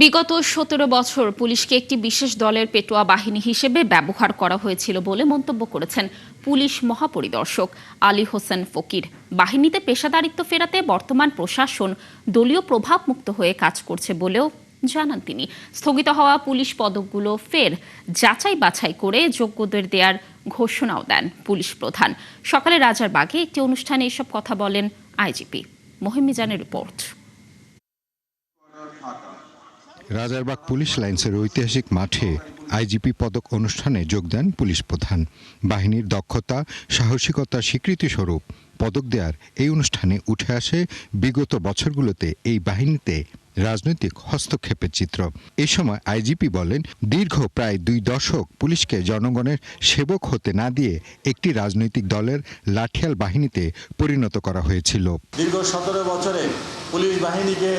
বিগত ১৭ বছর পুলিশকে একটি বিশেষ দলের পেটোয়া বাহিনী হিসেবে ব্যবহার করা হয়েছিল বলে মন্তব্য করেছেন পুলিশ মহাপরিদর্শক আলী হোসেন ফকির। বাহিনীতে পেশাদারিত্ব ফেরাতে বর্তমান প্রশাসন দলীয় প্রভাবমুক্ত হয়ে কাজ করছে বলেও জানান তিনি। স্থগিত হওয়া পুলিশ পদকগুলো ফের যাচাই বাছাই করে যোগ্যদের দেওয়ার ঘোষণাও দেন পুলিশ প্রধান। সকালে রাজারবাগে একটি অনুষ্ঠানে এসব কথা বলেন আইজিপি। মহিম মিজানের রিপোর্ট। রাজারবাগ পুলিশ লাইন্সের ঐতিহাসিক মাঠে আইজিপি পদক অনুষ্ঠানে যোগ দেন পুলিশ প্রধান। বাহিনীর দক্ষতা সাহসিকতার স্বীকৃতিস্বরূপ পদক দেওয়ার এই অনুষ্ঠানে উঠে আসে বিগত বছরগুলোতে এই বাহিনীতে রাজনৈতিক হস্তক্ষেপের চিত্র। এই সময় আইজিপি বলেন, দীর্ঘ প্রায় 2 দশক পুলিশকে জনগণের সেবক হতে না দিয়ে একটি রাজনৈতিক দলের লাঠিয়াল বাহিনীতে পরিণত করা হয়েছিল। দীর্ঘ 17 বছরে পুলিশ বাহিনীকে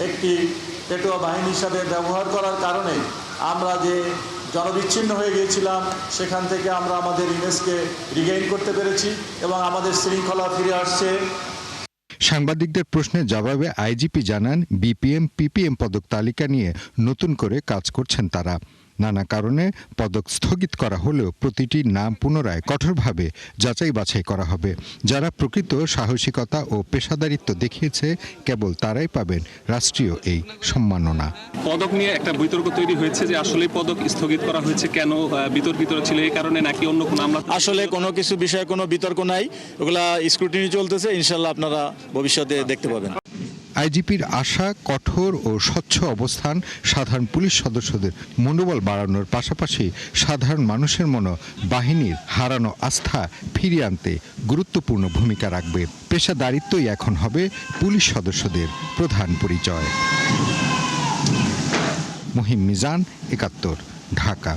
একটি পেটোয়া বাহিনী হিসাবে ব্যবহার করার কারণে আমরা যে জনবিচ্ছিন্ন হয়ে গিয়েছিলাম, সেখান থেকে আমরা আমাদের ইমেজকে রিগেইন করতে পেরেছি এবং আমাদের শৃঙ্খলা ফিরে আসছে। সাংবাদিকদের প্রশ্নের জবাবে আইজিপি জানান, বিপিএম পিপিএম পদক তালিকা নিয়ে নতুন করে কাজ করছেন তারা। নানা কারণে পদক স্থগিত করা হলেও প্রতিটি নাম পুনরায় কঠোরভাবে যাচাই বাছাই করা হবে। যারা প্রকৃত সাহসিকতা ও পেশাদারিত্ব দেখিয়েছে কেবল তারাই পাবেন রাষ্ট্রীয় এই সম্মাননা। পদক নিয়ে একটা বিতর্ক তৈরি হয়েছে যে আসলে পদক স্থগিত করা হয়েছে কেন, বিতর্কিত ছিল এই কারণে নাকি অন্য কোনো আমরা আসলে কোনো কিছু বিষয়ে কোনো বিতর্ক নাই, ওগুলা স্ক্রুটিনি চলতেছে, ইনশাল্লাহ আপনারা ভবিষ্যতে দেখতে পাবেন। আইজিপির আশা, কঠোর ও স্বচ্ছ অবস্থান সাধারণ পুলিশ সদস্যদের মনোবল বাড়ানোর পাশাপাশি সাধারণ মানুষের মনে বাহিনীর হারানো আস্থা ফিরিয়ে আনতে গুরুত্বপূর্ণ ভূমিকা রাখবে। পেশাদারিত্বই এখন হবে পুলিশ সদস্যদের প্রধান পরিচয়। মহিম মিজান, ৭১, ঢাকা।